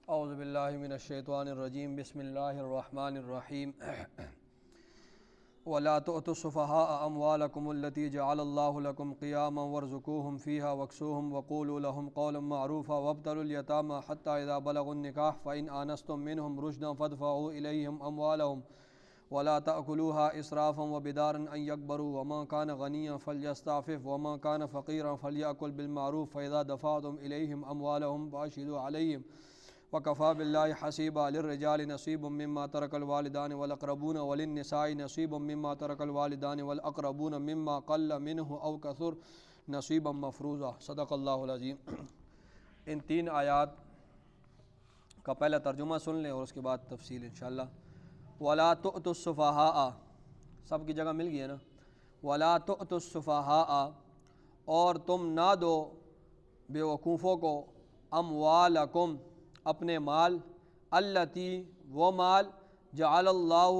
اعوذ باللہ من الشیطان الرجیم بسم اللہ الرحمن الرحیم ولا تؤتوا السفهاء اموالکم التي جعل اللہ لکم قیاما وارزقوهم فیہا واکسوهم وقولوا لهم قولا معروفا وابتلوا الیتامی حتی اذا بلغوا النکاح فإن آنستم منهم رشدا فادفعوا الیہم اموالهم ولا تأكلوها اسرافا وبدارا ان يكبروا وما كان غنيا فليستعفف وما كان فقيرا فليأكل بالمعروف فإذا دفعتم إليهم أموالهم فأشهدوا عليهم وكفى بالله حسيبا للرجال نصيب مما ترك الوالدان والأقربون وللنساء نصيب مما ترك الوالدان والأقربون مما قل منه أو كثر نصيبا مفروضا صدق اللہ العظیم۔ ان تین آیات کا پہلا ترجمہ سن لیں اور اس کے بعد تفصیل انشاءاللہ۔ ولا تؤتوا السفهاء، سب کی جگہ مل گئی ہے نا؟ ولا تؤتوا السفهاء، اور تم نہ دو بے وقوفوں کو، اموالکم، اپنے مال، التی، وہ مال، جعل اللہ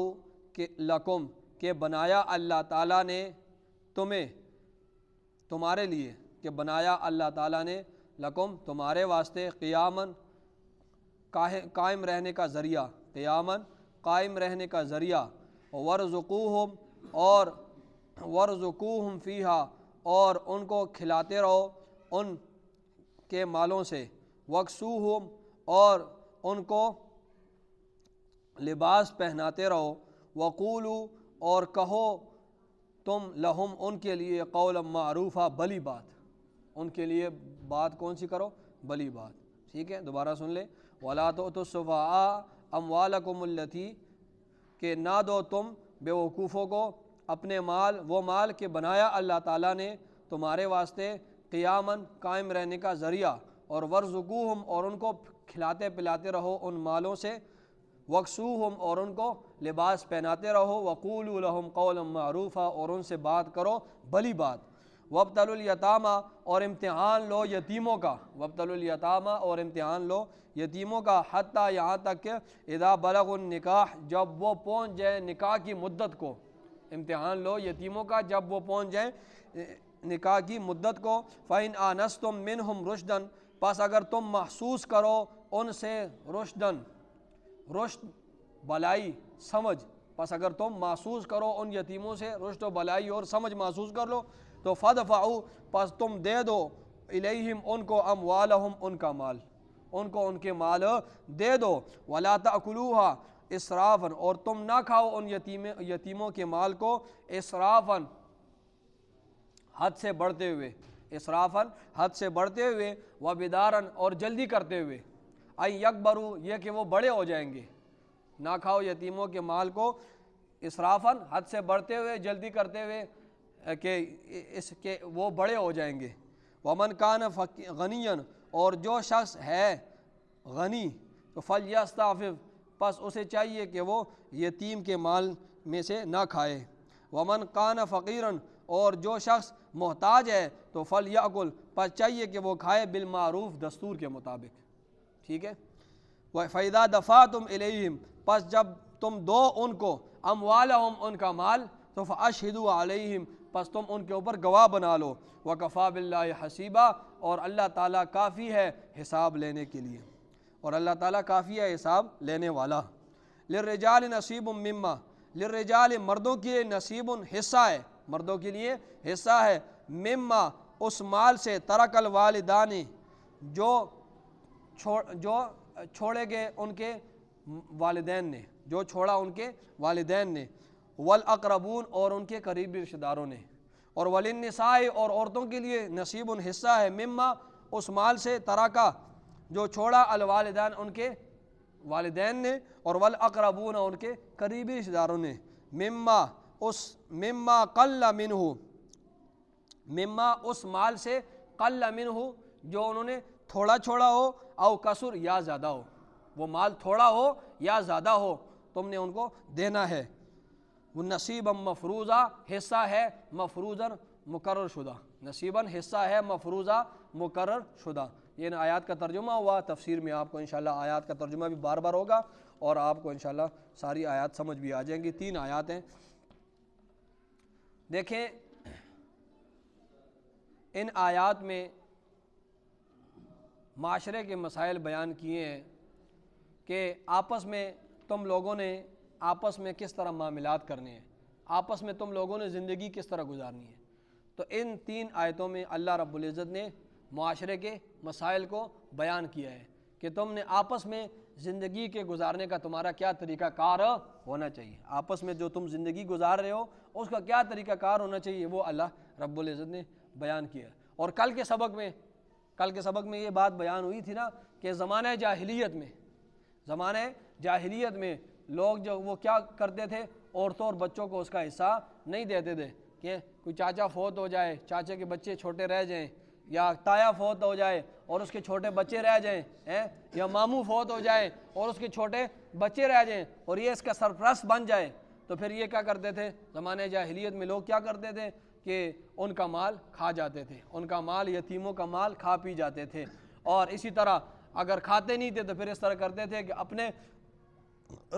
کے لکم، کہ بنایا اللہ تعالیٰ نے تمہیں، تمہارے لیے، کہ بنایا اللہ تعالیٰ نے لکم، تمہارے واسطے، قیاماً، قائم رہنے کا ذریعہ، قیاماً، قائم رہنے کا ذریعہ، ورزقوہم، اور ورزقوہم فیہا، اور ان کو کھلاتے رہو ان کے مالوں سے، وکسوہم، اور ان کو لباس پہناتے رہو، وقولو، اور کہو تم لہم، ان کے لیے، قولا معروفا، بھلی بات، ان کے لیے بات کون سی کرو؟ بھلی بات، ٹھیک ہے؟ دوبارہ سن لیں۔ ولا تؤتوا السفهاء اموالکم التی، کہ نہ دو تم بے وقوفوں کو اپنے مال، وہ مال کہ بنایا اللہ تعالیٰ نے تمہارے واسطے، قیاماً، قائم رہنے کا ذریعہ، اور ورزقوہم، اور ان کو کھلاتے پلاتے رہو ان مالوں سے، وکسوہم، اور ان کو لباس پہناتے رہو، وقولوا لہم قولا معروفا، اور ان سے بات کرو بھلی بات، وابتلوا الیتامی، اور امتحان لو یتیموں کا، وابتلوا الیتامی، اور امتحان لو یتیموں کا، حتیٰ، یہاں تک کہ اذا بلغوا النکاح، جب وہ پہنچ جائیں نکاح کی مدت کو، امتحان لو یتیموں کا جب وہ پہنچ جائیں نکاح کی مدت کو، فَإِنْ آنَسْتُم مِّنْهُمْ رُشْدًا، پس اگر تم محسوس کرو ان سے رشدن، رشد، بلائی، سمجھ، پس اگر تم محسوس کرو ان یتیموں سے رشد و بلائی اور سمجھ محسوس کر لو، تو فدفعوا، پس تم دے دو، الیہم، ان کو، اموالہم، ان کا مال، ان کو ان کے مال دے دو، ولا تأکلوها اسرافا، اور تم نہ کھاؤ ان یتیموں کے مال کو، اسرافا، حد سے بڑھتے ہوئے، اسرافا، حد سے بڑھتے ہوئے، وبدارا، اور جلدی کرتے ہوئے، ان یکبروا، یہ کہ وہ بڑے ہو جائیں گے، نہ کھاؤ یتیموں کے مال کو اسرافا، حد سے بڑھتے ہوئے، جلدی کرتے ہوئے، کہ اس کے وہ بڑے ہو جائیں گے، ومن کان غنیا، اور جو شخص ہے غنی، تو فلیستعفف، پس اسے چاہیے کہ وہ یتیم کے مال میں سے نہ کھائے، ومن کان فقیرا، اور جو شخص محتاج ہے، تو فلیأکل، پس چاہیے کہ وہ کھائے، بالمعروف، دستور کے مطابق، ٹھیک ہے؟ فَإِذَا دَفَعْتُمْ إِلَيْهِمْ، پس جب تم دو ان کو، اموالہم، ان کا مال، تو فَأَشْهِدُوا عَلَيْهِمْ، پس تم ان کے اوپر گواہ بنا لو، وَكَفَى بِاللَّهِ حَسِيبًا، اور اللہ تعالیٰ کافی ہے حساب لینے کے لیے، اور اللہ تعالیٰ کافی ہے حساب لینے والا۔ لِلرِّجَالِ نَصِيبٌ مِّمَّا، لِلرِّجَالِ، مردوں کے لیے، نصیب، حصہ ہے، مردوں کے لیے حصہ ہے، مما، اس مال سے، ترک الوالدان، جو چھوڑے گئے ان کے والدین نے، جو چھوڑا ان کے والدین نے، والاقربون، اور ان کے قریبی رشتہ داروں نے، اور وللنساء، اور عورتوں کے لیے نصیب، حصہ ہے، مما، اس مال سے، ترکا، جو چھوڑا، الوالدان، ان کے والدین نے، اور والاقربون، ان کے قریبی رشتہ داروں نے، مما قل منہ، مما، اس مال سے، قل منہ، جو انہوں نے تھوڑا چھوڑا ہو، او کثر، یا زیادہ ہو، وہ مال تھوڑا ہو یا زیادہ ہو، تم نے ان کو دینا ہے، وہ نصیبا مفروضہ، حصہ ہے، مفروضا، مقرر شدہ، نصیباً، حصہ ہے، مفروضہ، مقرر شدہ۔ یہ آیات کا ترجمہ ہوا، تفسیر میں آپ کو انشاءاللہ آیات کا ترجمہ بھی بار بار ہوگا، اور آپ کو انشاءاللہ ساری آیات سمجھ بھی آ جائیں گی۔ 3 آیات ہیں، دیکھیں ان آیات میں معاشرے کے مسائل بیان کیے ہیں، کہ آپس میں تم لوگوں نے آپس میں کس طرح معاملات کرنے ہیں، آپس میں تم لوگوں نے زندگی کس طرح گزارنی ہے۔ تو ان 3 آیتوں میں اللہ رب العزت نے معاشرے کے مسائل کو بیان کیا ہے کہ تم نے آپس میں زندگی کے گزارنے کا تمہارا کیا طریقہ کار ہونا چاہیے، آپس میں جو تم زندگی گزار رہے ہو اس کا کیا طریقہ کار ہونا چاہیے، وہ اللہ رب العزت نے بیان کیا۔ اور کل کے سبق میں یہ بات بیان ہوئی تھی نا کہ زمانہ جاہلیت میں لوگ جو وہ کیا کرتے تھے، عورتوں اور بچوں کو اس کا حصہ نہیں دیتے تھے کہ کوئی چاچا فوت ہو جائے، چاچے کے بچے چھوٹے رہ جائیں، یا تایا فوت ہو جائے اور اس کے چھوٹے بچے رہ جائیں، یا ماموں فوت ہو جائے اور اس کے چھوٹے بچے رہ جائیں اور یہ اس کا سرپرست بن جائے، تو پھر یہ کیا کرتے تھے، زمانہ جاہلیت میں لوگ کیا کرتے تھے کہ ان کا مال کھا جاتے تھے، ان کا مال، یتیموں کا مال کھا پی جاتے تھے۔ اور اسی طرح اگر کھاتے نہیں تھے تو پھر اس طرح کرتے تھے کہ اپنے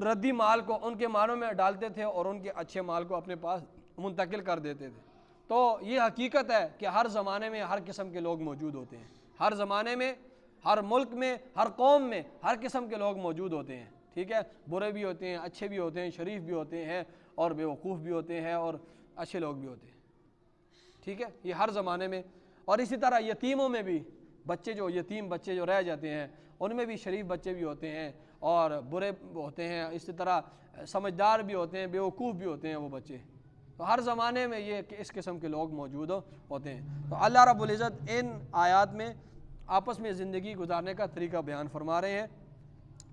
ردی مال کو ان کے مالوں میں ڈالتے تھے اور ان کے اچھے مال کو اپنے پاس منتقل کر دیتے تھے۔ تو یہ حقیقت ہے کہ ہر زمانے میں ہر قسم کے لوگ موجود ہوتے ہیں، ہر زمانے میں، ہر ملک میں، ہر قوم میں ہر قسم کے لوگ موجود ہوتے ہیں، ٹھیک ہے، برے بھی ہوتے ہیں، اچھے بھی ہوتے ہیں، شریف بھی ہوتے ہیں اور بیوقوف بھی ہوتے ہیں اور اچھے لوگ بھی ہوتے ہیں، ٹھیک ہے، یہ ہر زمانے میں۔ اور اسی طرح یتیموں میں بھی یتیم بچے جو رہ جاتے ہیں ان میں بھی شریف بچے بھی ہوتے ہیں اور برے ہوتے ہیں، اسی طرح سمجھدار بھی ہوتے ہیں، بیوقوف بھی ہوتے ہیں وہ بچے۔ تو ہر زمانے میں یہ اس قسم کے لوگ موجود ہوتے ہیں۔ تو اللہ رب العزت ان آیات میں آپس میں زندگی گزارنے کا طریقہ بیان فرما رہے ہیں۔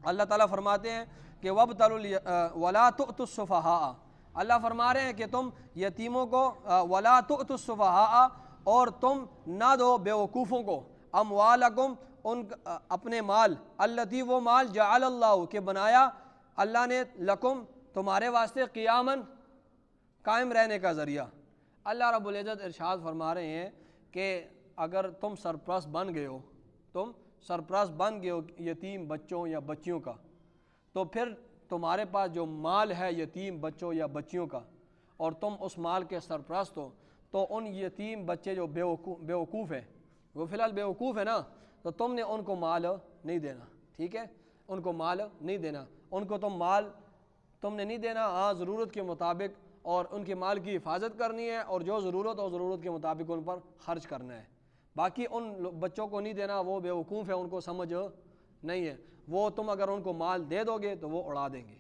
اللہ تعالیٰ فرماتے ہیں کہ وَابْتَلُوا وَلَا تُؤْتُوا السُّفَهَاءَ، اللہ فرما رہے ہیں کہ تم یتیموں کو وَلَا تُؤْتُوا السُّفَهَاءَ، اور تم نہ دو بیوقوفوں کو، اموالکم، ان اپنے مال، التی، وہ مال، جعل اللہ، کہ بنایا اللہ نے، لکم، تمہارے واسطے، قیاماً، قائم رہنے کا ذریعہ۔ اللہ رب العزت ارشاد فرما رہے ہیں کہ اگر تم سرپرست بن گئے ہو یتیم بچوں یا بچیوں کا، تو پھر تمہارے پاس جو مال ہے یتیم بچوں یا بچیوں کا اور تم اس مال کے سرپرست ہو، تو ان یتیم بچے جو بیوقوف ہیں، وہ فی الحال بیوقوف ہے نا، تو تم نے ان کو مال نہیں دینا، ٹھیک ہے، ان کو مال نہیں دینا، ان کو تم نے نہیں دینا، ہاں ضرورت کے مطابق، اور ان کے مال کی حفاظت کرنی ہے اور جو ضرورت کے مطابق ان پر خرچ کرنا ہے۔ باقی ان بچوں کو نہیں دینا، وہ بیوقوف ہیں، ان کو سمجھ نہیں ہے، وہ تم اگر ان کو مال دے دو گے تو وہ اڑا دیں گے،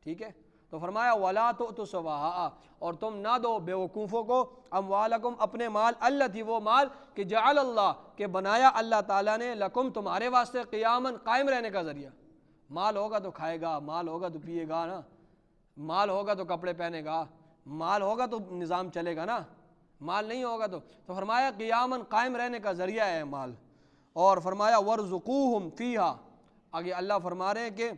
ٹھیک ہے۔ تو فرمایا وَلَا تُؤْتُوا السُّفَهَاءَ، اور تم نہ دو بیوقوفوں کو، اموالکم، اپنے مال، التی، وہ مال، کہ جعل اللہ، کہ بنایا اللہ تعالیٰ نے، لکم، تمہارے واسطے، قیاماً، قائم رہنے کا ذریعہ۔ مال ہوگا تو کھائے گا، مال ہوگا تو پیے گا نا، مال ہوگا تو کپڑے پہنے گا، مال ہوگا تو نظام چلے گا نا، مال نہیں ہوگا تو فرمایا قیاماً، قائم رہنے کا ذریعہ ہے مال۔ اور فرمایا وَارْزُقُوهُمْ فِيهَا، آگے اللہ فرما رہے ہیں کہ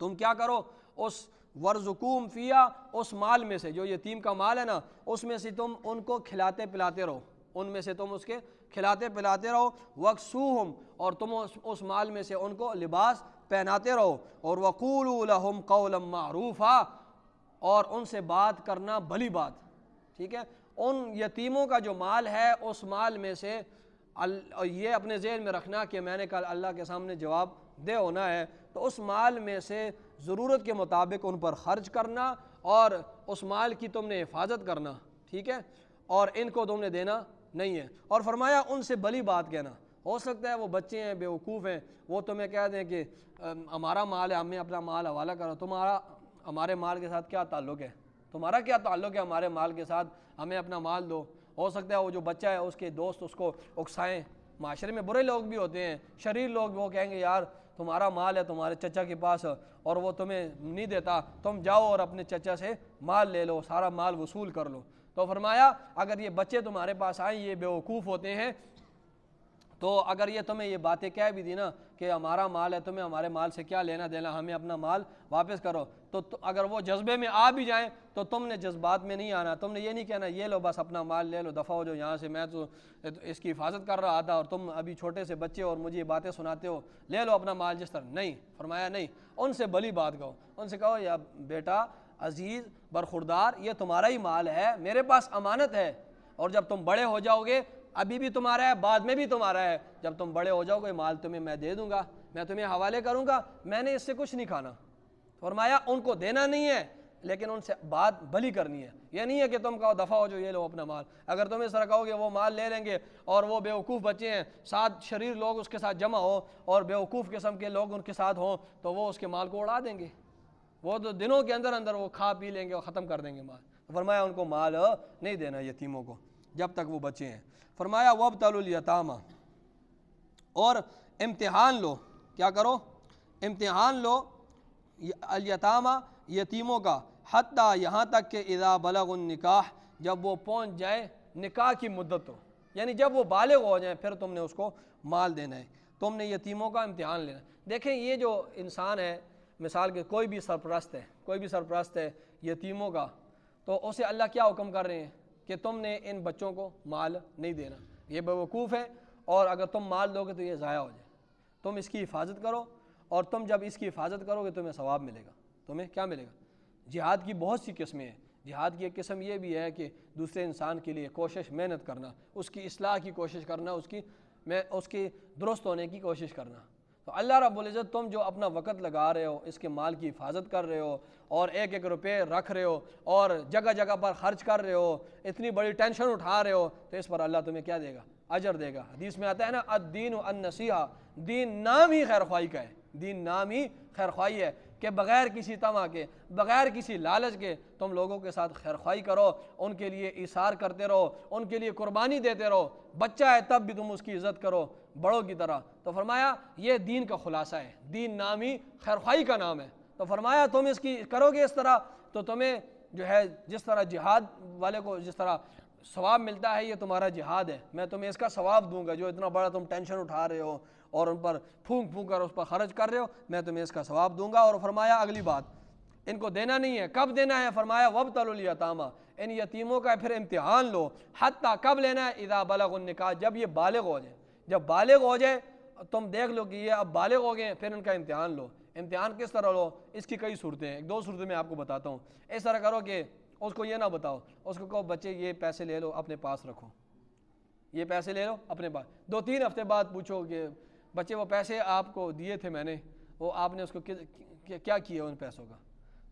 تم کیا کرو، اس وَارْزُقُوهُمْ فِيهَا، اس مال میں سے، جو یتیم کا مال ہے نا، اس میں سے تم ان کو کھلاتے پلاتے رہو، ان میں سے تم اس کے کھلاتے پلاتے رہو، وَاكْسُوهُمْ، اور تم اس مال میں سے ان کو لباس پہناتے رہو، اور وَقُولُوا لَهُمْ قَوْلًا مَعْرُوفًا، اور ان سے بات کرنا بھلی بات، ٹھیک ہے۔ ان یتیموں کا جو مال ہے، اس مال میں سے یہ اپنے ذہن میں رکھنا کہ میں نے کل اللہ کے سامنے جواب دے ہونا ہے، تو اس مال میں سے ضرورت کے مطابق ان پر خرچ کرنا اور اس مال کی تم نے حفاظت کرنا، ٹھیک ہے، اور ان کو تم نے دینا نہیں ہے۔ اور فرمایا ان سے بھلی بات کہنا، ہو سکتا ہے وہ بچے ہیں، بیوقوف ہیں، وہ تمہیں کہہ دیں کہ ہمارا مال ہے، ہمیں اپنا مال حوالہ کرو، ہمارے مال کے ساتھ کیا تعلق ہے، تمہارا کیا تعلق ہے ہمارے مال کے ساتھ، ہمیں اپنا مال دو۔ ہو سکتا ہے وہ جو بچہ ہے اس کے دوست اس کو اکسائیں، معاشرے میں برے لوگ بھی ہوتے ہیں، شریر لوگ، وہ کہیں گے یار تمہارا مال ہے تمہارے چچا کے پاس اور وہ تمہیں نہیں دیتا، تم جاؤ اور اپنے چچا سے مال لے لو، سارا مال وصول کر لو۔ تو فرمایا اگر یہ بچے تمہارے پاس آئیں، یہ بیوقوف ہوتے ہیں، تو اگر یہ تمہیں یہ باتیں کہہ بھی دی نا کہ ہمارا مال ہے، تمہیں ہمارے مال سے کیا لینا دینا، ہمیں اپنا مال واپس کرو، تو اگر وہ جذبے میں آ بھی جائیں تو تم نے جذبات میں نہیں آنا، تم نے یہ نہیں کہنا یہ لو بس اپنا مال لے لو، دفع ہو جو یہاں سے، میں تو اس کی حفاظت کر رہا تھا اور تم ابھی چھوٹے سے بچے اور مجھے یہ باتیں سناتے ہو، لے لو اپنا مال جس طرح، نہیں، فرمایا نہیں، ان سے بھلی بات کہو، ان سے کہو یا بیٹا عزیز برخوردار، یہ تمہارا ہی مال ہے، میرے پاس امانت ہے، اور جب تم بڑے ہو جاؤ گے ابھی بھی تمہارا ہے، بعد میں بھی تمہارا ہے، جب تم بڑے ہو جاؤ گے مال تمہیں میں دے دوں گا، میں تمہیں حوالے کروں گا، میں نے اس سے کچھ نہیں کھانا۔ فرمایا ان کو دینا نہیں ہے لیکن ان سے بات بھلی کرنی ہے۔ یہ نہیں ہے کہ تم کہو دفع ہو جو یہ لو اپنا مال، اگر تم اس طرح کہو گے وہ مال لے لیں گے اور وہ بیوقوف بچے ہیں، 7 شریر لوگ اس کے ساتھ جمع ہو اور بیوقوف قسم کے لوگ ان کے ساتھ ہوں تو وہ اس کے مال کو اڑا دیں گے، وہ تو دنوں کے اندر اندر وہ کھا پی لیں گے اور ختم کر دیں گے مال۔ فرمایا ان کو مال نہیں دینا یتیموں کو جب تک وہ بچے ہیں۔ فرمایا وابتلوا الیتامى، اور امتحان لو، کیا کرو؟ امتحان لو الیتامى، یتیموں کا، حتیٰ یہاں تک کہ اذا بلغ النکاح، جب وہ پہنچ جائے نکاح کی مدت ہو، یعنی جب وہ بالغ ہو جائیں پھر تم نے اس کو مال دینا ہے، تم نے یتیموں کا امتحان لینا ہے۔ دیکھیں یہ جو انسان ہے، مثال کے کوئی بھی سرپرست ہے یتیموں کا، تو اسے اللہ کیا حکم کر رہے ہیں کہ تم نے ان بچوں کو مال نہیں دینا، یہ بیوقوف ہے اور اگر تم مال دو گے تو یہ ضائع ہو جائے، تم اس کی حفاظت کرو، اور تم جب اس کی حفاظت کرو گے تمہیں ثواب ملے گا۔ تمہیں کیا ملے گا؟ جہاد کی بہت سی قسمیں ہیں، جہاد کی ایک قسم یہ بھی ہے کہ دوسرے انسان کے لیے کوشش، محنت کرنا، اس کی اصلاح کی کوشش کرنا، اس کی درست ہونے کی کوشش کرنا۔ تو اللہ رب العزت تم جو اپنا وقت لگا رہے ہو، اس کے مال کی حفاظت کر رہے ہو اور 1-1 روپے رکھ رہے ہو اور جگہ جگہ پر خرچ کر رہے ہو، اتنی بڑی ٹینشن اٹھا رہے ہو، تو اس پر اللہ تمہیں کیا دے گا؟ اجر دے گا۔ حدیث میں آتا ہے نا، الدین النصیحہ، دین نام ہی خیر خواہی کا ہے، دین نام ہی خیر خواہی ہے کہ بغیر کسی طمع کے، بغیر کسی لالچ کے تم لوگوں کے ساتھ خیر خواہی کرو، ان کے لیے ایثار کرتے رہو، ان کے لیے قربانی دیتے رہو، بچہ ہے تب بھی تم اس کی عزت کرو بڑوں کی طرح۔ تو فرمایا یہ دین کا خلاصہ ہے، دین نام ہی خیر خواہی کا نام ہے۔ تو فرمایا تم اس کی کرو گے اس طرح تو تمہیں جو ہے جس طرح جہاد والے کو جس طرح ثواب ملتا ہے، یہ تمہارا جہاد ہے، میں تمہیں اس کا ثواب دوں گا، جو اتنا بڑا تم ٹینشن اٹھا رہے ہو اور ان پر پھونک کر اس پر خرچ کر رہے ہو، میں تمہیں اس کا ثواب دوں گا۔ اور فرمایا اگلی بات، ان کو دینا نہیں ہے، کب دینا ہے؟ فرمایا وابتلوا الیتامى، ان یتیموں کا پھر امتحان لو، حتیٰ کب لینا ہے؟ اذا بلغ النکاح، جب یہ بالغ ہو جائے، جب بالغ ہو جائے تم دیکھ لو کہ یہ اب بالغ ہو گئے، پھر ان کا امتحان لو۔ امتحان کس طرح لو؟ اس کی کئی صورتیں ہیں، 2 صورتیں میں آپ کو بتاتا ہوں۔ اس طرح کرو کہ اس کو یہ نہ بتاؤ، اس کو کہو بچے یہ پیسے لے لو اپنے پاس رکھو، یہ پیسے لے لو اپنے پاس۔ 2-3 ہفتے بعد پوچھو کہ بچے وہ پیسے آپ کو دیے تھے میں نے، وہ آپ نے اس کو کیا کیا ان پیسوں کا؟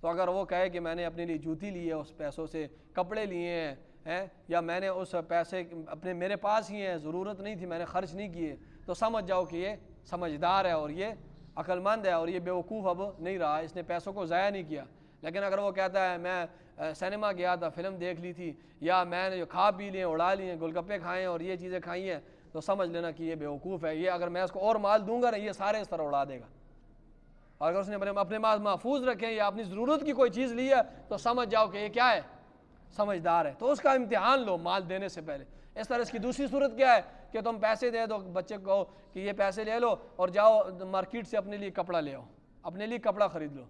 تو اگر وہ کہے کہ میں نے اپنے لیے جوتی لی ہے، اس پیسوں سے کپڑے لیے ہیں، یا میں نے اس پیسے میرے پاس ہی ہیں، ضرورت نہیں تھی میں نے خرچ نہیں کیے، تو سمجھ جاؤ کہ یہ سمجھدار ہے اور یہ عقل مند ہے اور یہ بیوقوف اب نہیں رہا، اس نے پیسوں کو ضائع نہیں کیا۔ لیکن اگر وہ کہتا ہے میں سینما گیا تھا، فلم دیکھ لی تھی، یا میں نے جو کھا پی لیے، اڑا لیے، گول گپے کھائے اور یہ چیزیں کھائی ہیں، تو سمجھ لینا کہ یہ بیوقوف ہے، یہ اگر میں اس کو اور مال دوں گا نا یہ سارے اس طرح اڑا دے گا۔ اور اگر اس نے اپنے پاس محفوظ رکھے یا اپنی ضرورت کی کوئی چیز لی ہے تو سمجھ جاؤ کہ یہ کیا ہے؟ سمجھدار ہے۔ تو اس کا امتحان لو مال دینے سے پہلے۔ اس طرح اس کی دوسری صورت کیا ہے کہ تم پیسے دے دو، بچے کو کہو کہ یہ پیسے لے لو اور جاؤ مارکیٹ سے اپنے لیے کپڑا لے آؤ، اپنے لیے کپڑا خرید لو۔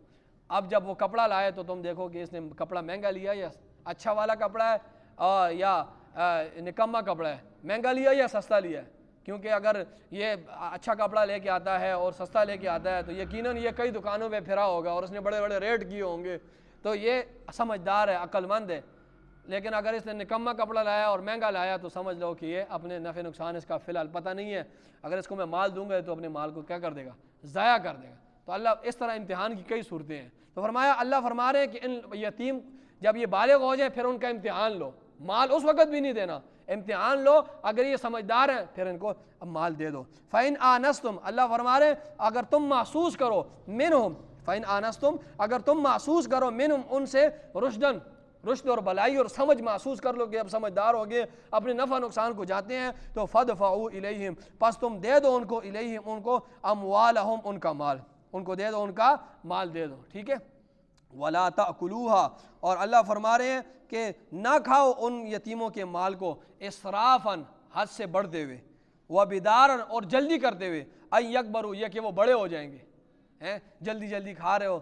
اب جب وہ کپڑا لائے تو تم دیکھو کہ اس نے کپڑا مہنگا لیا یا اچھا والا کپڑا ہے، یا نکما کپڑا ہے، مہنگا لیا یا سستا لیا ہے؟ کیونکہ اگر یہ اچھا کپڑا لے کے آتا ہے اور سستا لے کے آتا ہے تو یقیناً یہ کئی دکانوں پہ پھرا ہوگا اور اس نے بڑے بڑے ریٹ کیے ہوں گے، تو یہ سمجھدار ہے، عقل مند ہے۔ لیکن اگر اس نے نکما کپڑا لایا اور مہنگا لایا تو سمجھ لو کہ یہ اپنے نفع نقصان اس کا فی الحال پتہ نہیں ہے، اگر اس کو میں مال دوں گا تو اپنے مال کو کیا کر دے گا؟ ضائع کر دے گا۔ تو اللہ اس طرح امتحان کی کئی صورتیں ہیں۔ تو فرمایا اللہ فرما رہے ہیں کہ ان یتیم جب یہ بالغ ہو جائیں پھر ان کا امتحان لو، مال اس وقت بھی نہیں دینا، امتحان لو، اگر یہ سمجھدار ہیں پھر ان کو اب مال دے دو۔ فَإِنْ آنَسْتُمْ، اللہ فرما رہے ہیں اگر تم محسوس کرو منہم، فَإِنْ آنَسْتُمْ اگر تم محسوس کرو منہم ان سے رشد اور بلائی اور سمجھ محسوس کر لو کہ اب سمجھدار ہو گئے، اپنے نفع نقصان کو جاتے ہیں، تو فَادْفَعُوا إِلَيْهِمْ پس تم دے دو ان کو، الیہم ان کو، اموالہم ان کا مال، ان کو دے دو، ان کا مال دے دو، ٹھیک ہے۔ وَلَا تَأْكُلُوهَا اور اللہ فرما رہے ہیں کہ نہ کھاؤ ان یتیموں کے مال کو اسرافاً حد سے بڑھتے ہوئے، وَبِدَارًا اور جلدی کرتے ہوئے، أَن يَكْبَرُوا یہ کہ وہ بڑے ہو جائیں گے، جلدی جلدی کھا رہے ہو،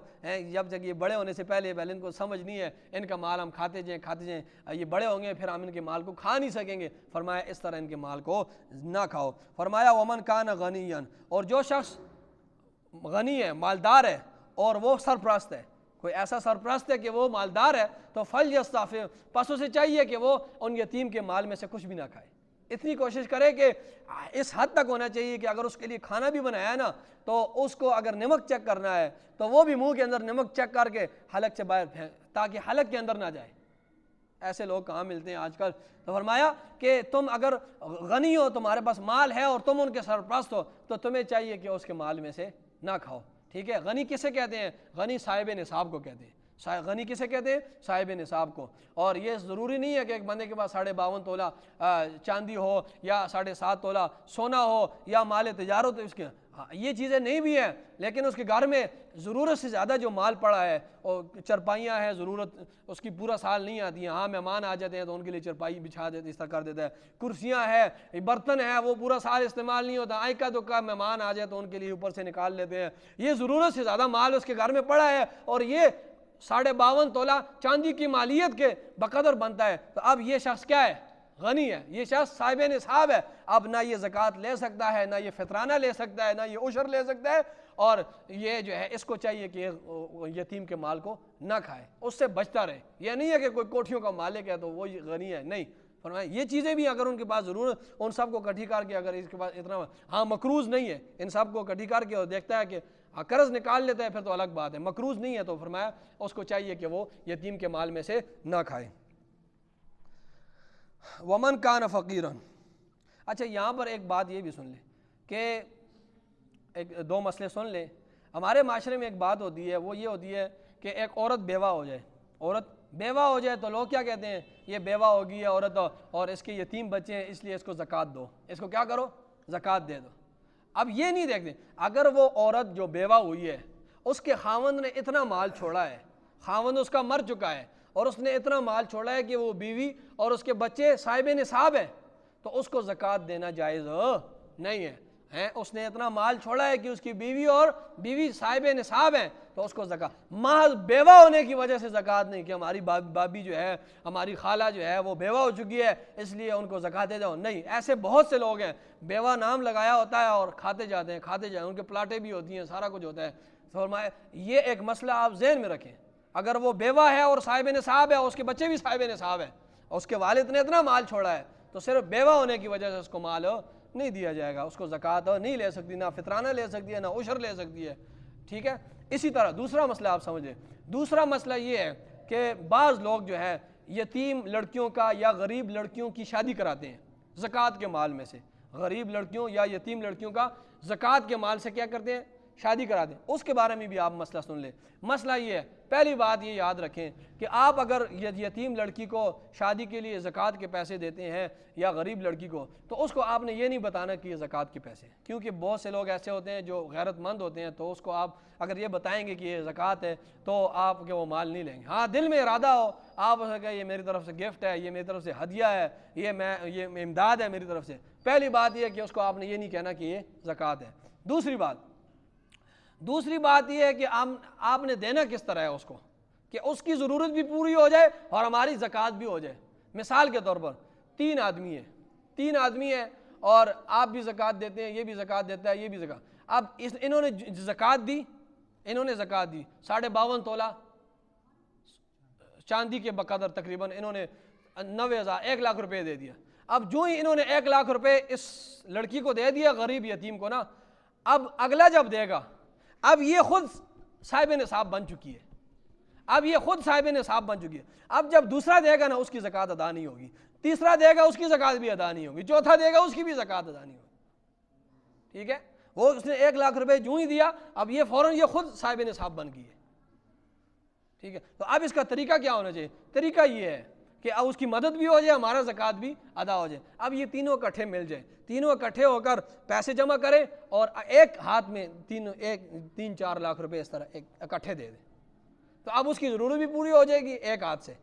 جب تک یہ بڑے ہونے سے پہلے ان کو سمجھ نہیں ہے ان کا مال ہم کھاتے جائیں، یہ بڑے ہوں گے پھر ہم ان کے مال کو کھا نہیں سکیں گے، فرمایا اس طرح ان کے مال کو نہ کھاؤ۔ فرمایا وَمَنْ كَانَ غَنِيًّا اور جو شخص غنی ہے، مالدار ہے اور وہ سرپرست ہے، کوئی ایسا سرپرست ہے کہ وہ مالدار ہے، تو فَلْيَسْتَعْفِفْ پس اسے چاہیے کہ وہ ان یتیم کے مال میں سے کچھ بھی نہ کھائے، اتنی کوشش کرے کہ اس حد تک ہونا چاہیے کہ اگر اس کے لیے کھانا بھی بنایا ہے نا تو اس کو اگر نمک چیک کرنا ہے تو وہ بھی منہ کے اندر نمک چیک کر کے حلق سے باہر پھینک تاکہ حلق کے اندر نہ جائے. ایسے لوگ کہاں ملتے ہیں آج کل. تو فرمایا کہ تم اگر غنی ہو, تمہارے پاس مال ہے اور تم ان کے سرپرست ہو, تو تمہیں چاہیے کہ اس کے مال میں سے نہ کھاؤ. ٹھیک ہے, غنی کسے کہتے ہیں؟ غنی صاحب نصاب کو کہتے ہیں. غنی کسے کہتے ہیں؟ صاحب نصاب کو. اور یہ ضروری نہیں ہے کہ ایک بندے کے پاس 52.5 تولہ چاندی ہو یا 7.5 تولہ سونا ہو یا مال تجارت اس کے, یہ چیزیں نہیں بھی ہیں, لیکن اس کے گھر میں ضرورت سے زیادہ جو مال پڑا ہے, اور چرپائیاں ہیں, ضرورت اس کی پورا سال نہیں آتی ہیں, ہاں مہمان آ جاتے ہیں تو ان کے لیے چرپائی بچھا دیتے, اس طرح کر دیتا ہے. کرسیاں ہیں, برتن ہیں, وہ پورا سال استعمال نہیں ہوتا, آئکا تو کا مہمان آ جائے تو ان کے لیے اوپر سے نکال لیتے ہیں. یہ ضرورت سے زیادہ مال اس کے گھر میں پڑا ہے, اور یہ 52.5 تولہ چاندی کی مالیت کے بقدر بنتا ہے. تو اب یہ شخص کیا ہے؟ غنی ہے, یہ شخص صاحب نصاب ہے. اب نہ یہ زکوٰۃ لے سکتا ہے, نہ یہ فطرانہ لے سکتا ہے, نہ یہ عشر لے سکتا ہے, اور یہ جو ہے اس کو چاہیے کہ یتیم کے مال کو نہ کھائے, اس سے بچتا رہے. یہ نہیں ہے کہ کوئی کوٹھیوں کا مالک ہے تو وہ غنی ہے, نہیں. فرمایا یہ چیزیں بھی اگر ان کے پاس ضرورت, ان سب کو اکٹھی کر کے, اگر اس کے پاس اتنا, ہاں مقروض نہیں ہے, ان سب کو اکٹھی کر کے اور دیکھتا ہے کہ قرض نکال لیتا ہے پھر تو الگ بات ہے, مقروض نہیں ہے تو فرمایا اس کو چاہیے کہ وہ یتیم کے مال میں سے نہ کھائے. ومن کان فقیرن. اچھا یہاں پر ایک بات یہ بھی سن لیں کہ ایک دو مسئلے سن لیں. ہمارے معاشرے میں ایک بات ہوتی ہے, وہ یہ ہوتی ہے کہ ایک عورت بیوہ ہو جائے, عورت بیوہ ہو جائے تو لوگ کیا کہتے ہیں, یہ بیوہ ہوگی ہے عورت اور اس کے یتیم بچے ہیں اس لیے اس کو زکوٰۃ دو, اس کو کیا کرو, زکوٰۃ دے دو. اب یہ نہیں دیکھتے اگر وہ عورت جو بیوہ ہوئی ہے اس کے خاوند نے اتنا مال چھوڑا ہے, خاوند اس کا مر چکا ہے, اور اس نے اتنا مال چھوڑا ہے کہ وہ بیوی اور اس کے بچے صاحب نصاب ہیں, تو اس کو زکوٰۃ دینا جائز نہیں ہے. اس نے اتنا مال چھوڑا ہے کہ اس کی بیوی اور بیوی صاحب نصاب ہیں, تو اس کو زکوٰۃ, محض بیوہ ہونے کی وجہ سے زکوٰۃ نہیں کہ ہماری بابی جو ہے, ہماری خالہ جو ہے وہ بیوہ ہو چکی ہے اس لیے ان کو زکوٰۃ دے دو, نہیں. ایسے بہت سے لوگ ہیں, بیوہ نام لگایا ہوتا ہے اور کھاتے جاتے ہیں, ان کے پلاٹیں بھی ہوتی ہیں, سارا کچھ ہوتا ہے. فرمایا یہ ایک مسئلہ آپ ذہن میں رکھیں, اگر وہ بیوہ ہے اور صاحب نصاب ہے, اس کے بچے بھی صاحب نصاب ہیں, اور اس کے والد نے اتنا مال چھوڑا ہے, تو صرف بیوہ ہونے کی وجہ سے اس کو مال نہیں دیا جائے گا, اس کو زکوٰۃ نہیں لے سکتی, نہ فطرانہ لے سکتی ہے, نہ عشر لے سکتی ہے. ٹھیک ہے. اسی طرح دوسرا مسئلہ آپ سمجھیں, دوسرا مسئلہ یہ ہے کہ بعض لوگ جو ہے یتیم لڑکیوں کا یا غریب لڑکیوں کی شادی کراتے ہیں زکوٰۃ کے مال میں سے, غریب لڑکیوں یا یتیم لڑکیوں کا زکوٰۃ کے مال سے کیا کرتے ہیں, شادی کراتے ہیں. اس کے بارے میں بھی آپ مسئلہ سن لیں. مسئلہ یہ ہے, پہلی بات یہ یاد رکھیں کہ آپ اگر یتیم لڑکی کو شادی کے لیے زکوٰۃ کے پیسے دیتے ہیں یا غریب لڑکی کو, تو اس کو آپ نے یہ نہیں بتانا کہ یہ زکوٰۃ کے پیسے, کیونکہ بہت سے لوگ ایسے ہوتے ہیں جو غیرت مند ہوتے ہیں, تو اس کو آپ اگر یہ بتائیں گے کہ یہ زکوٰۃ ہے تو آپ کے وہ مال نہیں لیں گے. ہاں دل میں ارادہ ہو, آپ کہ یہ میری طرف سے گفٹ ہے, یہ میری طرف سے ہدیہ ہے, یہ امداد ہے میری طرف سے. پہلی بات یہ ہے کہ اس کو آپ نے یہ نہیں کہنا کہ یہ زکوٰۃ ہے. دوسری بات یہ ہے کہ آپ نے دینا کس طرح ہے اس کو, کہ اس کی ضرورت بھی پوری ہو جائے اور ہماری زکوٰۃ بھی ہو جائے. مثال کے طور پر 3 آدمی ہیں اور آپ بھی زکوٰۃ دیتے ہیں, یہ بھی زکوٰۃ دیتا ہے, یہ بھی زکوٰۃ. اب انہوں نے زکوٰۃ دی, 52.5 تولہ چاندی کے بقدر تقریباً انہوں نے 1 لاکھ روپے دے دیا. اب جو ہی انہوں نے 1 لاکھ روپے اس لڑکی کو دے دیا, غریب یتیم کو نا, اب اگلا جب دے گا, اب یہ خود صاحب نصاب بن چکی ہے, اب جب دوسرا دے گا نا اس کی زکوٰۃ ادا نہیں ہوگی, تیسرا دے گا اس کی زکوٰۃ بھی ادا نہیں ہوگی, چوتھا دے گا اس کی بھی زکوٰۃ ادا نہیں ہوگی. ٹھیک ہے, وہ اس نے 1 لاکھ روپے جو ہی دیا, اب یہ فوراً یہ خود صاحب نصاب بن گئی ہے. ٹھیک ہے, تو اب اس کا طریقہ کیا ہونا چاہیے؟ طریقہ یہ ہے کہ اب اس کی مدد بھی ہو جائے, ہمارا زکوٰۃ بھی ادا ہو جائے. اب یہ تینوں اکٹھے مل جائیں, تینوں اکٹھے ہو کر پیسے جمع کریں اور ایک ہاتھ میں 3-4 لاکھ روپے اس طرح اکٹھے دے دیں, تو اب اس کی ضرورت بھی پوری ہو جائے گی ایک ہاتھ سے,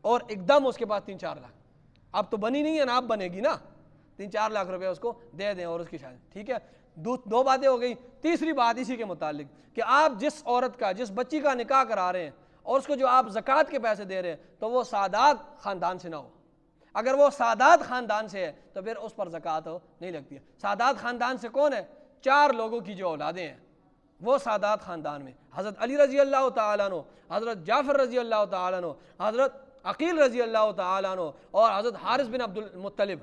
اور ایک دم اس کے پاس 3-4 لاکھ, اب تو بنی نہیں ہے نا, اب بنے گی نا, 3-4 لاکھ روپے اس کو دے دیں اور اس کی شادی. ٹھیک ہے, 2 باتیں ہو گئی. تیسری بات اسی کے متعلق کہ آپ جس عورت کا, جس بچی کا نکاح کرا رہے ہیں اور اس کو جو آپ زکوٰۃ کے پیسے دے رہے ہیں, تو وہ سادات خاندان سے نہ ہو. اگر وہ سادات خاندان سے ہے تو پھر اس پر زکوٰۃ نہیں لگتی ہے. سادات خاندان سے کون ہے؟ 4 لوگوں کی جو اولادیں ہیں وہ سادات خاندان میں, حضرت علی رضی اللہ تعالیٰ عنہ, حضرت جعفر رضی اللہ تعالیٰ عنہ, حضرت عقیل رضی اللہ تعالیٰ عنہ, اور حضرت حارث بن عبد المطلب.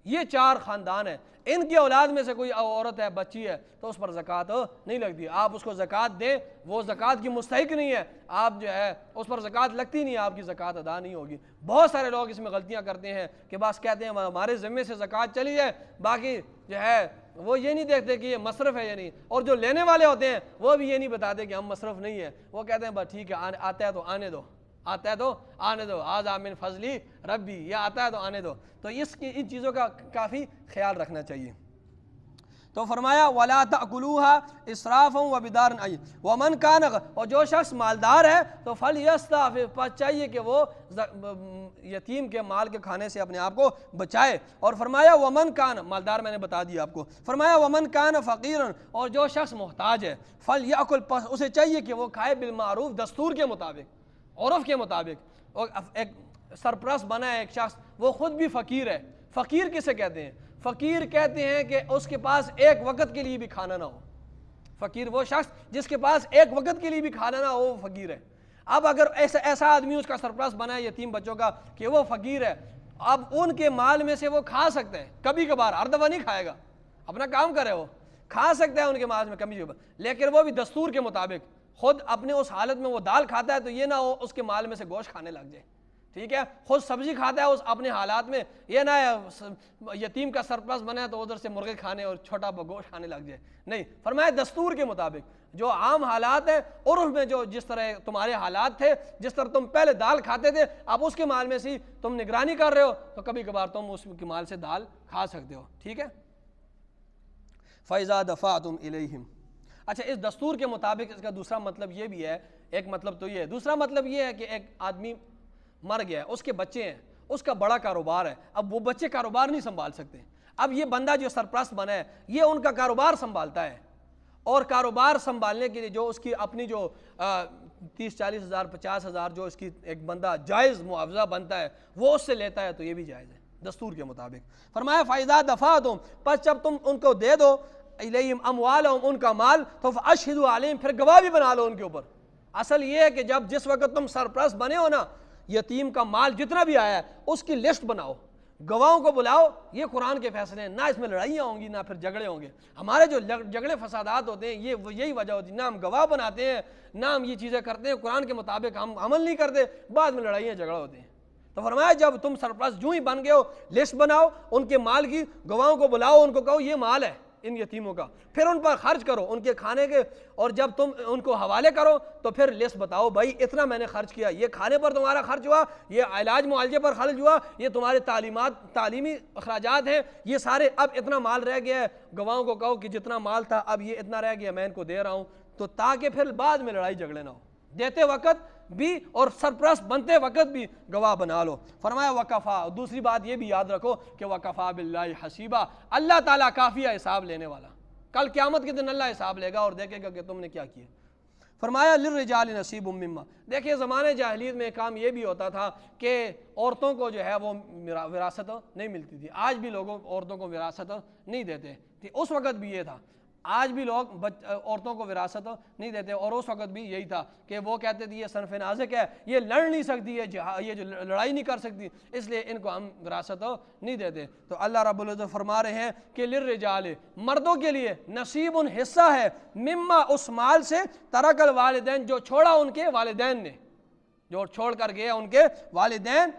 یہ 4 خاندان ہیں، ان کی اولاد میں سے کوئی عورت ہے، بچی ہے، تو اس پر زکوٰۃ نہیں لگتی. آپ اس کو زکوٰۃ دیں، وہ زکوٰۃ کی مستحق نہیں ہے، آپ جو ہے اس پر زکوٰۃ لگتی نہیں ہے، آپ کی زکوٰۃ ادا نہیں ہوگی. بہت سارے لوگ اس میں غلطیاں کرتے ہیں کہ بس کہتے ہیں ہمارے ذمے سے زکوٰۃ چلی جائے، باقی جو ہے وہ یہ نہیں دیکھتے کہ یہ مصرف ہے یا نہیں. اور جو لینے والے ہوتے ہیں وہ بھی یہ نہیں بتاتے کہ ہم مصرف نہیں ہے، وہ کہتے ہیں بس ٹھیک ہے آتا ہے تو آنے دو، آتا ہے تو آنے دو، ھذا من فضلی ربی، یہ آتا ہے تو آنے دو. تو ان چیزوں کا کافی خیال رکھنا چاہیے. تو فرمایا وَلَا تَأْكُلُوهَا إِسْرَافًا وَبِدَارًا أَيٍّ وَمَنْ كَانَ، اور جو شخص مالدار ہے تو فَلْيَسْتَعْفِفْ، پس چاہیے کہ وہ یتیم کے مال کے کھانے سے اپنے آپ کو بچائے. اور فرمایا وَمَنْ كَانَ، مالدار میں نے بتا دیا آپ کو. فرمایا وَمَنْ كَانَ فَقِيرًا، اور جو شخص محتاج ہے فَلْيَأْكُلْ، پس اسے چاہیے کہ وہ کھائے بالمعروف، دستور کے مطابق، عرف کے مطابق. اور ایک سرپرست بنا ہے ایک شخص، وہ خود بھی فقیر ہے. فقیر کسے کہتے ہیں؟ فقیر کہتے ہیں کہ اس کے پاس ایک وقت کے لیے بھی کھانا نہ ہو. فقیر وہ شخص جس کے پاس ایک وقت کے لیے بھی کھانا نہ ہو، وہ فقیر ہے. اب اگر ایسا آدمی اس کا سرپرست بنا ہے یتیم بچوں کا کہ وہ فقیر ہے، اب ان کے مال میں سے وہ کھا سکتا ہے، کبھی کبھار، ہر دفعہ نہیں کھائے گا، اپنا کام کرے، وہ کھا سکتا ہے ان کے مال میں کبھی کبھار، لیکن وہ بھی دستور کے مطابق. خود اپنے اس حالت میں وہ دال کھاتا ہے تو یہ نہ ہو اس کے مال میں سے گوشت کھانے لگ جائے. ٹھیک ہے، خود سبزی کھاتا ہے اس اپنے حالات میں، یہ نہ یتیم کا سرپرست بنا ہے تو ادھر سے مرغے کھانے اور چھوٹا گوشت کھانے لگ جائے. نہیں، فرمایا دستور کے مطابق جو عام حالات ہیں، عرف میں جو جس طرح تمہارے حالات تھے، جس طرح تم پہلے دال کھاتے تھے، اب اس کے مال میں سے تم نگرانی کر رہے ہو تو کبھی کبھار تم اس کے مال سے دال کھا سکتے ہو. ٹھیک ہے. فَإِذَا دَفَعْتُمْ إِلَيْهِمْ، اچھا اس دستور کے مطابق اس کا دوسرا مطلب یہ بھی ہے، ایک مطلب تو یہ ہے، دوسرا مطلب یہ ہے کہ ایک آدمی مر گیا ہے، اس کے بچے ہیں، اس کا بڑا کاروبار ہے، اب وہ بچے کاروبار نہیں سنبھال سکتے. اب یہ بندہ جو سرپرست بنا ہے یہ ان کا کاروبار سنبھالتا ہے، اور کاروبار سنبھالنے کے لیے جو اس کی اپنی جو 30-40 ہزار 50 ہزار جو اس کی ایک بندہ جائز معاوضہ بنتا ہے وہ اس سے لیتا ہے تو یہ بھی جائز ہے دستور کے مطابق. فرمایا فَإِذَا دَفَعْتُمْ، پس جب تم ان کو دے دو، الیہم اموالہم، ان کا مال، تو فاشہدوا علیہم، پھر گواہ بھی بنا لو ان کے اوپر. اصل یہ ہے کہ جس وقت تم سرپرست بنے ہو نا، یتیم کا مال جتنا بھی آیا ہے اس کی لسٹ بناؤ، گواہوں کو بلاؤ. یہ قرآن کے فیصلے ہیں، نہ اس میں لڑائیاں ہوں گی نہ پھر جھگڑے ہوں گے. ہمارے جو جھگڑے فسادات ہوتے ہیں یہی وجہ ہوتی ہے، نہ ہم گواہ بناتے ہیں، نہ ہم یہ چیزیں کرتے ہیں قرآن کے مطابق، ہم عمل نہیں کرتے، بعد میں لڑائیاں جھگڑا ہوتے ہیں. تو فرمایا جب تم سرپرست جو ہی بن گئے ہو، لسٹ بناؤ ان کے مال کی، گواہوں کو بلاؤ، ان کو کہو یہ مال ہے ان یتیموں کا، پھر ان پر خرچ کرو ان کے کھانے کے، اور جب تم ان کو حوالے کرو تو پھر لسٹ بتاؤ، بھائی اتنا میں نے خرچ کیا، یہ کھانے پر تمہارا خرچ ہوا، یہ علاج معالجے پر خرچ ہوا، یہ تمہارے تعلیمی اخراجات ہیں، یہ سارے، اب اتنا مال رہ گیا ہے. گواہوں کو کہو کہ جتنا مال تھا اب یہ اتنا رہ گیا میں ان کو دے رہا ہوں، تو تاکہ پھر بعد میں لڑائی جھگڑے نہ ہو. دیتے وقت بھی اور سرپرست بنتے وقت بھی گواہ بنا لو. فرمایا وکفا، دوسری بات یہ بھی یاد رکھو کہ وکفا باللہ حسیبا، اللہ تعالیٰ کافی ہے حساب لینے والا. کل قیامت کے دن اللہ حساب لے گا اور دیکھے گا کہ تم نے کیا کیا. فرمایا للرجال نصیب مما، دیکھیے زمانے جاہلیت میں کام یہ بھی ہوتا تھا کہ عورتوں کو جو ہے وہ وراثت نہیں ملتی تھی. آج بھی لوگوں عورتوں کو وراثت نہیں دیتے تھے، اس وقت بھی یہ تھا. آج بھی لوگ عورتوں کو وراثت نہیں دیتے، اور اس وقت بھی یہی تھا کہ وہ کہتے تھے یہ صنف نازک ہے، یہ لڑ نہیں سکتی، یہ جو لڑائی نہیں کر سکتی، اس لیے ان کو ہم وراثت نہیں دیتے. تو اللہ رب العزت فرما رہے ہیں کہ للرجال، مردوں کے لیے، نصیب حصہ ہے، مما اس مال سے، ترک الوالدین جو چھوڑا ان کے والدین نے، جو چھوڑ کر گئے ان کے والدین،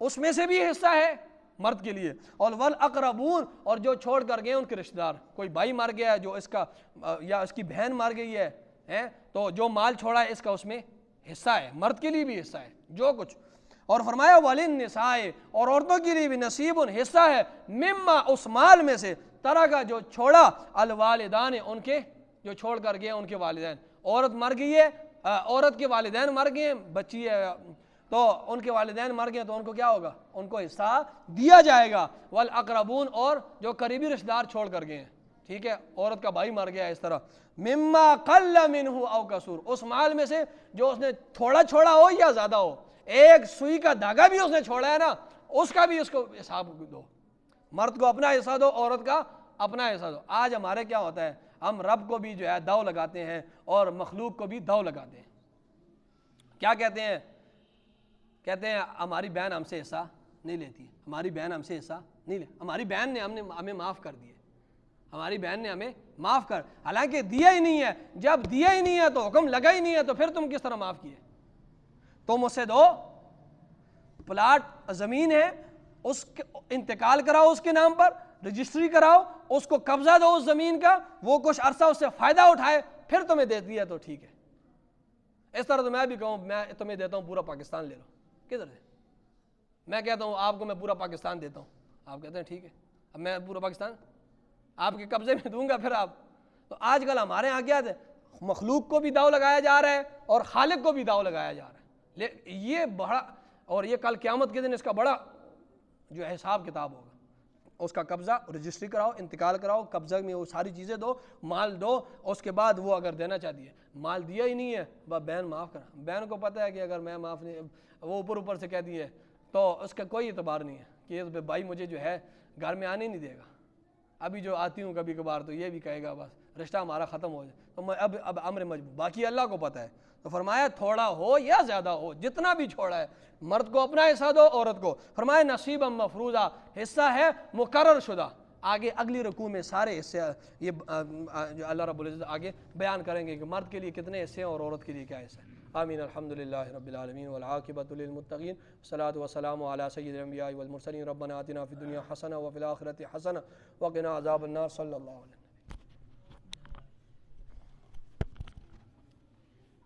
اس میں سے بھی حصہ ہے مرد کے لیے. اور والاقربون، اور جو چھوڑ کر گئے ان کے رشتہ دار، کوئی بھائی مر گیا ہے جو اس کا، یا اس کی بہن مر گئی ہے تو جو مال چھوڑا ہے اس کا اس میں حصہ ہے، مرد کے لیے بھی حصہ ہے جو کچھ. اور فرمایا وللنساء، اور عورتوں کے لیے بھی نصیب حصہ ہے، مما اس مال میں سے، ترک جو چھوڑا، الوالدان ان کے جو چھوڑ کر گئے ان کے والدین. عورت مر گئی ہے، عورت کے والدین مر گئے، بچی ہے تو ان کے والدین مر گئے تو ان کو کیا ہوگا؟ ان کو حصہ دیا جائے گا. والاقربون، اور جو قریبی رشتہ دار چھوڑ کر گئے ہیں. ٹھیک ہے، عورت کا بھائی مر گیا اس طرح. مما قل منہ او کثور، اس مال میں سے جو اس نے تھوڑا چھوڑا ہو یا زیادہ ہو، ایک سوئی کا دھاگا بھی اس نے چھوڑا ہے نا، اس کا بھی اس کو حساب دو. مرد کو اپنا حصہ دو، عورت کا اپنا حصہ دو. آج ہمارے کیا ہوتا ہے، ہم رب کو بھی جو ہے داؤ لگاتے ہیں اور مخلوق کو بھی داؤ لگاتے ہیں. کیا کہتے ہیں؟ کہتے ہیں ہماری بہن ہم سے حصہ نہیں لیتی، ہماری بہن ہم سے حصہ نہیں لے, ہماری بہن نے ہمیں معاف کر دیے, ہماری بہن نے ہمیں معاف کر, حالانکہ دیا ہی نہیں ہے. جب دیا ہی نہیں ہے تو حکم لگا ہی نہیں ہے تو پھر تم کس طرح معاف کیے؟ تم اسے دو, پلاٹ زمین ہے, اس انتقال کراؤ اس کے نام پر, رجسٹری کراؤ, اس کو قبضہ دو اس زمین کا, وہ کچھ عرصہ اس سے فائدہ اٹھائے, پھر تمہیں دے دیا تو ٹھیک ہے. اس طرح تو میں بھی کہوں میں تمہیں دیتا ہوں پورا پاکستان لے لو, کدھر سے؟ میں کہتا ہوں آپ کو میں پورا پاکستان دیتا ہوں, آپ کہتے ہیں ٹھیک ہے, اب میں پورا پاکستان آپ کے قبضے میں دوں گا. پھر آپ تو آج کل ہمارے یہاں کیا ہے, مخلوق کو بھی داؤ لگایا جا رہا ہے اور خالق کو بھی داؤ لگایا جا رہا ہے. یہ بڑا, اور یہ کل قیامت کے دن اس کا بڑا جو حساب کتاب ہوگا. اس کا قبضہ رجسٹری کراؤ, انتقال کراؤ, قبضہ میں وہ ساری چیزیں دو, مال دو, اس کے بعد وہ اگر دینا چاہتی ہے, مال دیا ہی نہیں ہے, بہن معاف کرا. بہن کو پتہ ہے کہ اگر میں معاف نہیں, وہ اوپر سے کہہ دیے تو اس کا کوئی اعتبار نہیں ہے کہ بھائی مجھے جو ہے گھر میں آنے نہیں دے گا. ابھی جو آتی ہوں کبھی کبھار تو یہ بھی کہے گا بس رشتہ ہمارا ختم ہو جائے, تو میں اب امر مجبور, باقی اللہ کو پتہ ہے. تو فرمایا تھوڑا ہو یا زیادہ ہو, جتنا بھی چھوڑا ہے, مرد کو اپنا حصہ دو, عورت کو فرمایا نصیبا مفروضہ, حصہ ہے مقرر شدہ. آگے اگلی رکوع میں سارے حصے یہ جو اللہ رب العزت آگے بیان کریں گے کہ مرد کے لیے کتنے حصے ہیں اور عورت کے لیے کیا حصہ ہے. آمین. الحمدللہ رب العالمین والعاقبۃ للمتقین والصلاۃ والسلام علی سید الانبیاء والمرسلین. ربنا آتنا فی الدنیا حسنہ وفی الآخرۃ حسنہ وقنا عذاب النار. صلی اللہ علیہ وسلم.